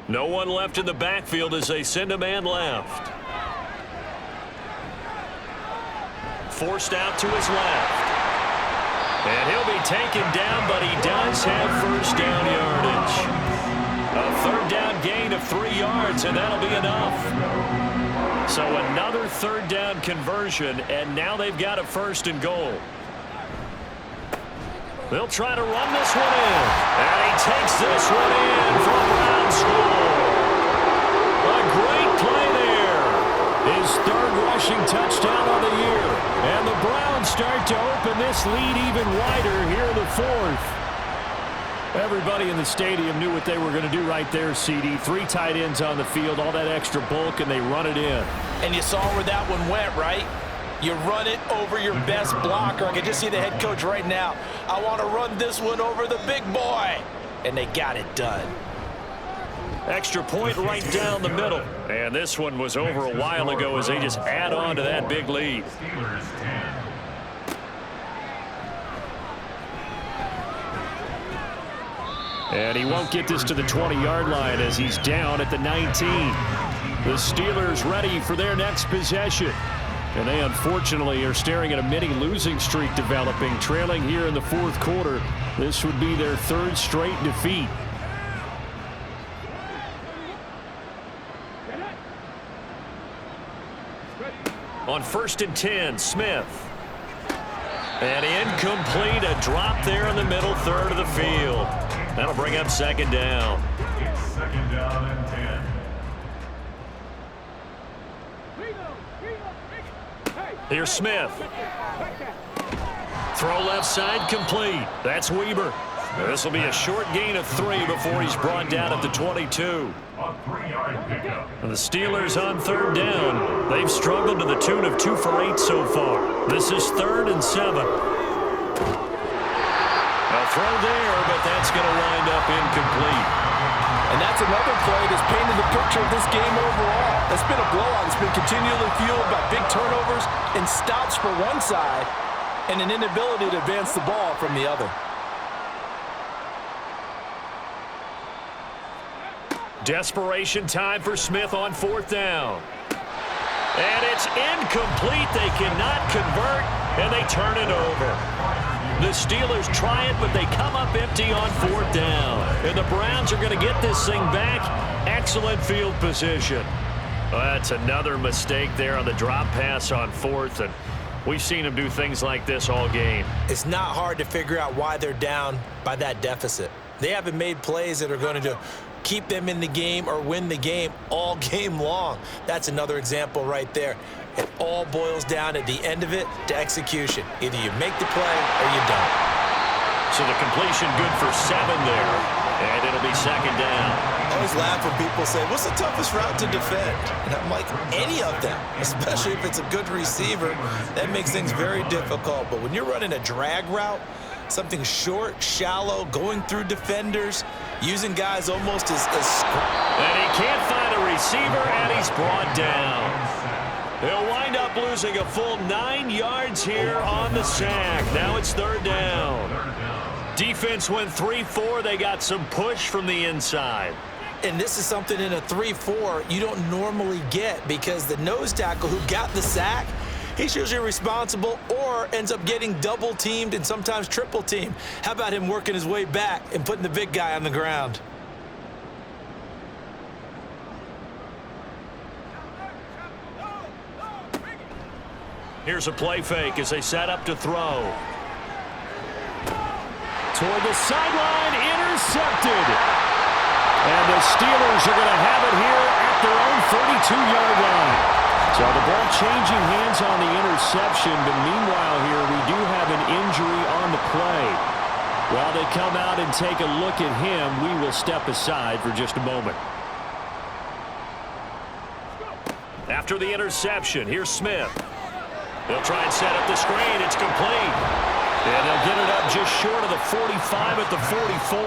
No one left in the backfield as they send a man left. Forced out to his left. And he'll be taken down, but he does have first down yardage. A third down gain of 3 yards, and that'll be enough. So another third down conversion, and now they've got a first and goal. They'll try to run this one in. And he takes this one in for a Brown score. A great play there. His third rushing touchdown of the year. And the Browns start to open this lead even wider here in the 4th. Everybody in the stadium knew what they were going to do right there, CD. 3 tight ends on the field, all that extra bulk, and they run it in. And you saw where that one went, right? You run it over your best blocker. I can just see the head coach right now. I want to run this one over the big boy. And they got it done. Extra point right down the middle. And this one was over a while ago as they just add on to that big lead. Steelers 10. And he won't get this to the 20-yard line as he's down at the 19. The Steelers ready for their next possession. And they unfortunately are staring at a mini losing streak developing, trailing here in the 4th quarter. This would be their 3rd straight defeat. On first and 10, Smith. And incomplete, a drop there in the middle third of the field. That'll bring up second down. It's second down and 10. Here's Smith. Throw left side complete. That's Weber. This will be a short gain of 3 before he's brought down at the 22. And the Steelers on 3rd down. They've struggled to the tune of 2 for 8 so far. This is 3rd and 7. A throw there, but that's going to wind up incomplete. And that's another play that's painted the picture of this game overall. It's been a blowout. It's been continually fueled by big turnovers and stops for one side and an inability to advance the ball from the other. Desperation time for Smith on 4th down. And it's incomplete. They cannot convert, and they turn it over. The Steelers try it, but they come up empty on 4th down. And the Browns are going to get this thing back. Excellent field position. Well, that's another mistake there on the drop pass on 4th, and we've seen them do things like this all game. It's not hard to figure out why they're down by that deficit. They haven't made plays that are going to keep them in the game or win the game all game long. That's another example right there. It all boils down at the end of it to execution. Either you make the play or you don't. So the completion good for 7 there, and it'll be 2nd down. I always laugh when people say, what's the toughest route to defend? And I'm like, any of them, especially if it's a good receiver. That makes things very difficult. But when you're running a drag route, something short, shallow, going through defenders, using guys almost as and he can't find a receiver, and he's brought down. He'll wind up losing a full 9 yards here on the sack. Now it's 3rd down. Defense went 3-4. They got some push from the inside. And this is something in a 3-4 you don't normally get, because the nose tackle who got the sack, he's usually responsible or ends up getting double teamed and sometimes triple teamed. How about him working his way back and putting the big guy on the ground? Here's a play fake as they set up to throw. Toward the sideline, intercepted. And the Steelers are going to have it here at their own 32-yard line. So the ball changing hands on the interception, but meanwhile here we do have an injury on the play. While they come out and take a look at him, we will step aside for just a moment. After the interception, here's Smith. They'll try and set up the screen. It's complete. And they'll get it up just short of the 45 at the 44.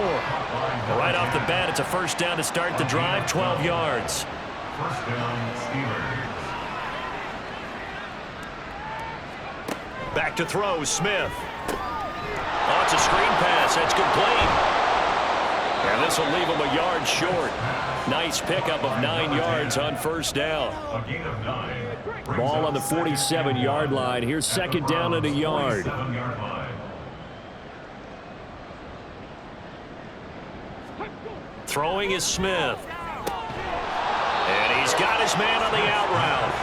Right off the bat, it's a 1st down to start the drive, 12 yards. 1st down, Steelers. Back to throw, Smith. Oh, it's a screen pass. That's complete. And this will leave him a yard short. Nice pickup of 9 yards on 1st down. A gain of 9. Ball on the 47-yard line. Here's 2nd down and a yard. 47-yard line. Throwing is Smith. And he's got his man on the out route.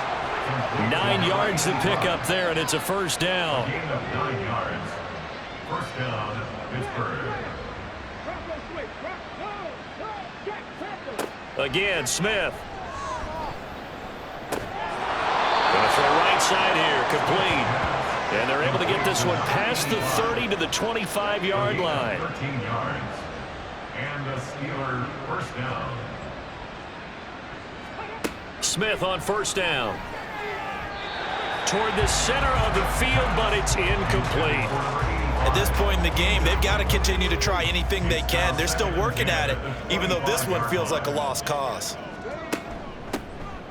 9 yards to pick up there, and it's a 1st down. Gain of 9 yards. 1st down, Pittsburgh. Again, Smith. Going to throw right side here, complete. And they're able to get this one past the 30 to the 25-yard line. 13 yards. And a Steeler 1st down. Smith on 1st down. Toward the center of the field, but it's incomplete. At this point in the game, they've got to continue to try anything they can. They're still working at it, even though this one feels like a lost cause.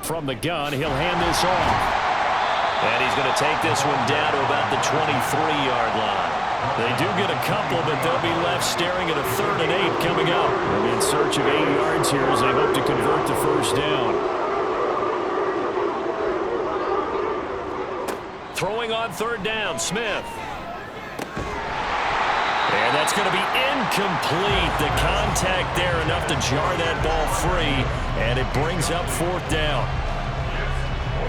From the gun, he'll hand this off. And he's going to take this one down to about the 23-yard line. They do get a couple, but they'll be left staring at a 3rd and 8 coming up. They'll be in search of 8 yards here as they hope to convert the 1st down. Throwing on 3rd down, Smith. And that's going to be incomplete. The contact there enough to jar that ball free, and it brings up 4th down.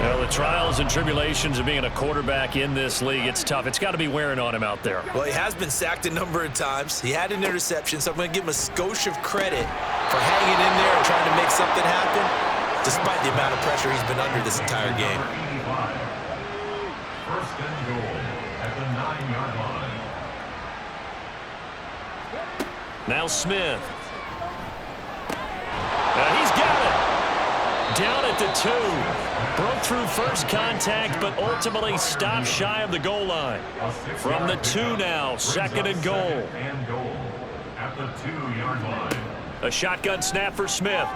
Well, the trials and tribulations of being a quarterback in this league, it's tough. It's got to be wearing on him out there. Well, he has been sacked a number of times. He had an interception, so I'm going to give him a skosh of credit for hanging in there and trying to make something happen. despite the amount of pressure he's been under this entire game. First and goal at the 9-yard line. Now Smith. He's got it. Down at the 2. Broke through first contact, but ultimately stopped shy of the goal line. From the 2 now, second and goal. And goal at the 2-yard line. A shotgun snap for Smith.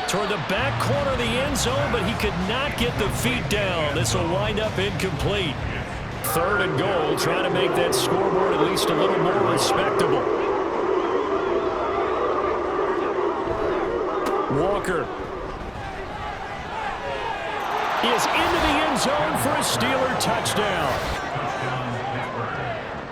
Toward the back corner of the end zone, but he could not get the feet down. This will wind up incomplete. Third and goal, trying to make that scoreboard at least a little more respectable. Walker is into the end zone for a Steeler touchdown.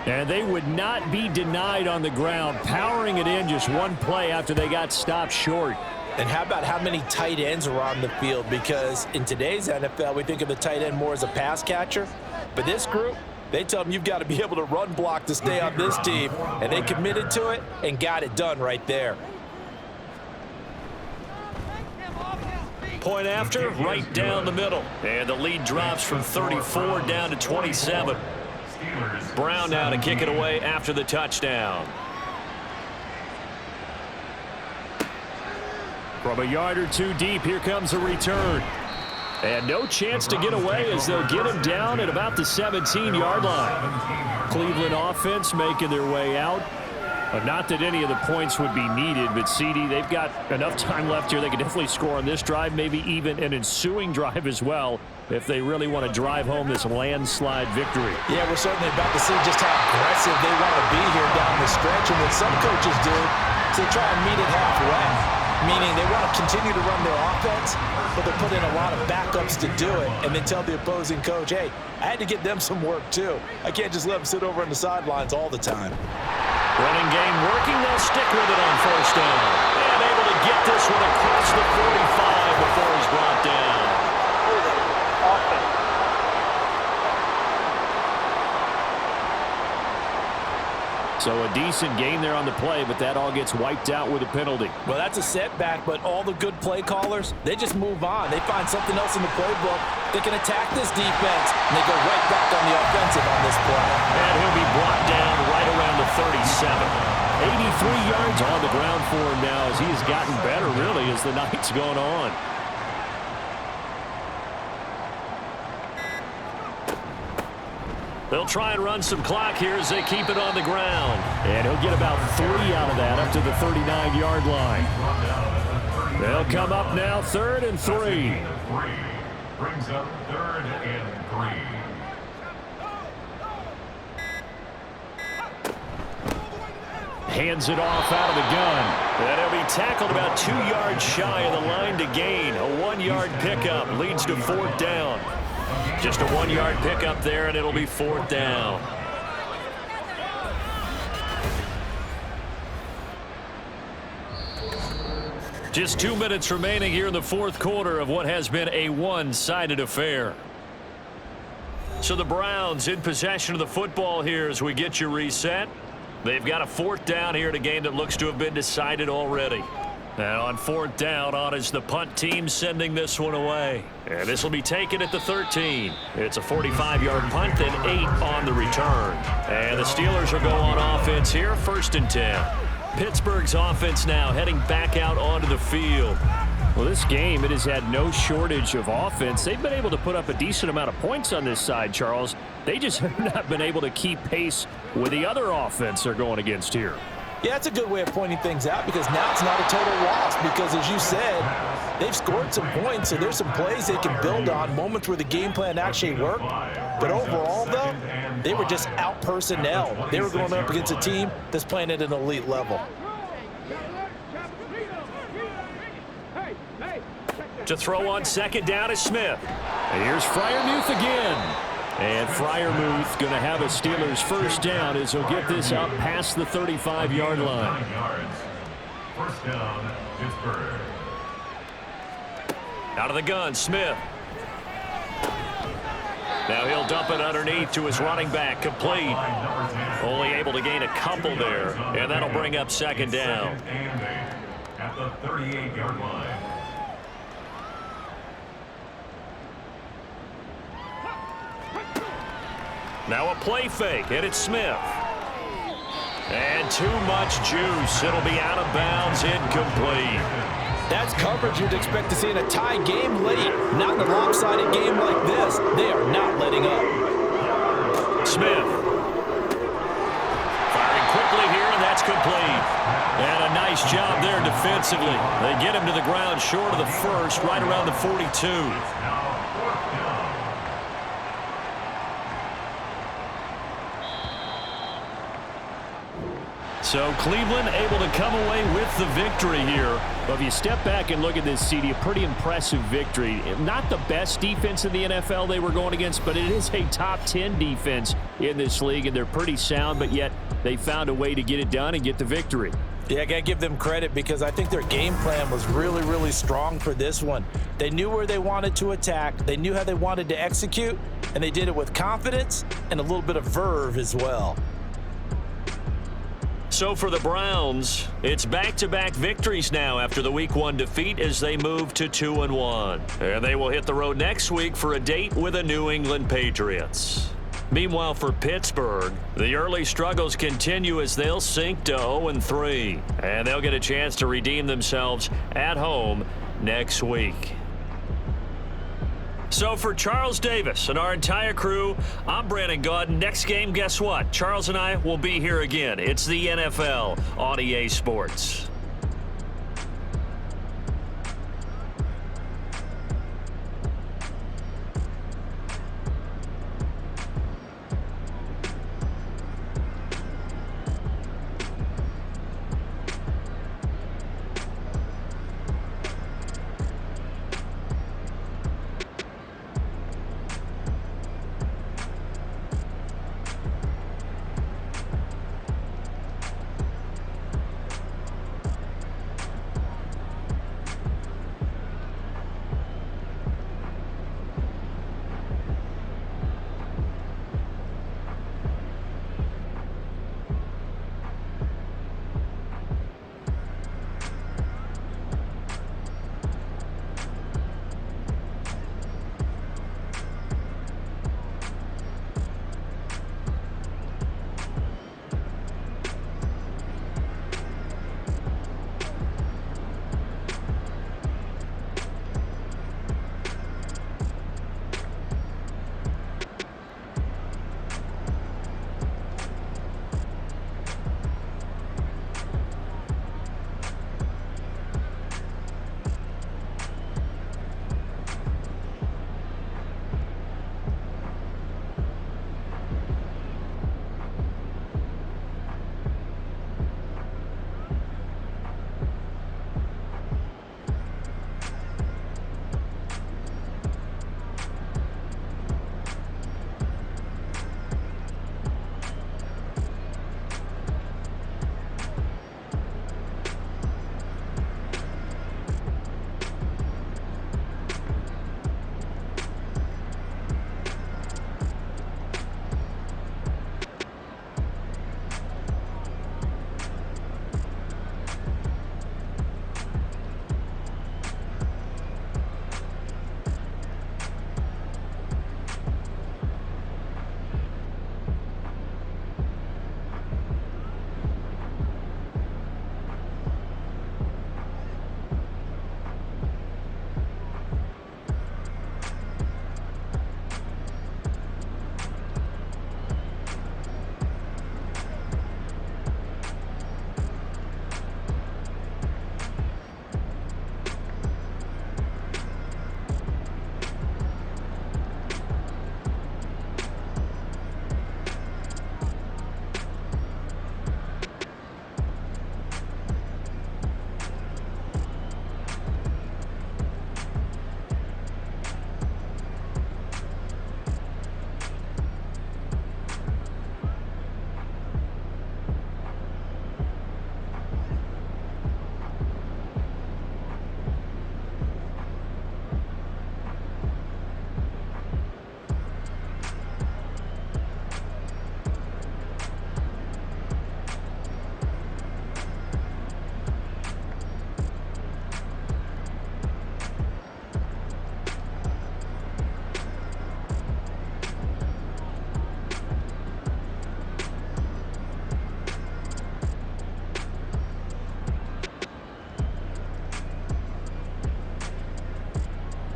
And they would not be denied on the ground, powering it in just one play after they got stopped short. And how about how many tight ends are on the field? Because in today's NFL, we think of the tight end more as a pass catcher. But this group, they tell them you've got to be able to run block to stay on this team. And they committed to it and got it done right there. Point after, right down the middle. And the lead drops from 34 down to 27. Brown now to kick it away after the touchdown. From a yard or two deep, here comes a return. And no chance to get away as they'll get him down at about the 17-yard line. Cleveland offense making their way out. Not that any of the points would be needed, but CD, they've got enough time left here. They can definitely score on this drive, maybe even an ensuing drive as well, if they really want to drive home this landslide victory. Yeah, we're certainly about to see just how aggressive they want to be here down the stretch. And what some coaches do is they try and meet it halfway, meaning they want to continue to run their offense, but they put in a lot of backups to do it, and then tell the opposing coach, hey, I had to get them some work too. I can't just let them sit over on the sidelines all the time. Running game working, they'll stick with it on first down. And able to get this one across the 45 before he's brought down. So a decent game there on the play, but that all gets wiped out with a penalty. Well, that's a setback, but all the good play callers, they just move on. They find something else in the playbook that can attack this defense, and they go right back on the offensive on this play. And he'll be brought down right around the 37. 83 yards on the ground for him now as he has gotten better, really, as the night's gone on. They'll try and run some clock here as they keep it on the ground. And he'll get about 3 out of that up to the 39-yard line. They'll come up now 3rd and 3. Brings up 3rd and 3. Hands it off out of the gun. And he'll be tackled about 2 yards shy of the line to gain. A 1-yard pickup leads to 4th down. Just a 1-yard pickup there, and it'll be 4th down. Just 2 minutes remaining here in the 4th quarter of what has been a one-sided affair. So the Browns in possession of the football here as we get you reset. They've got a 4th down here in a game that looks to have been decided already. And on 4th down, on is the punt team sending this one away. And this will be taken at the 13. It's a 45-yard punt, then 8 on the return. And the Steelers will go on offense here, 1st and 10. Pittsburgh's offense now heading back out onto the field. Well, this game, it has had no shortage of offense. They've been able to put up a decent amount of points on this side, Charles. They just have not been able to keep pace with the other offense they're going against here. Yeah, that's a good way of pointing things out because now it's not a total loss because, as you said, they've scored some points, so there's some plays they can build on, moments where the game plan actually worked. But overall, though, they were just out personnel. They were going up against a team that's playing at an elite level. To throw on 2nd down is Smith. And here's Freiermuth again. And Freiermuth going to have a Steelers 1st down as he'll get this out past the 35-yard line. 9 yards. 1st down, Pittsburgh. Out of the gun, Smith. Now he'll dump it underneath to his running back, complete. Only able to gain a couple there, and that'll bring up 2nd down. And 8 at the 38-yard line. Now a play fake, and it's Smith. And too much juice. It'll be out of bounds, incomplete. That's coverage you'd expect to see in a tie game late. Not in a lopsided game like this. They are not letting up. Smith. Firing quickly here, and that's complete. And a nice job there defensively. They get him to the ground short of the first, right around the 42. So Cleveland able to come away with the victory here. Well, if you step back and look at this, CD, a pretty impressive victory. Not the best defense in the NFL they were going against, but it is a top 10 defense in this league, and they're pretty sound, but yet they found a way to get it done and get the victory. Yeah, I got to give them credit because I think their game plan was really, really strong for this one. They knew where they wanted to attack. They knew how they wanted to execute, and they did it with confidence and a little bit of verve as well. So for the Browns, it's back-to-back victories now after the Week 1 defeat as they move to 2-1. And they will hit the road next week for a date with the New England Patriots. Meanwhile, for Pittsburgh, the early struggles continue as they'll sink to 0-3. And they'll get a chance to redeem themselves at home next week. So for Charles Davis and our entire crew, I'm Brandon Gaudin. Next game, guess what? Charles and I will be here again. It's the NFL on EA Sports.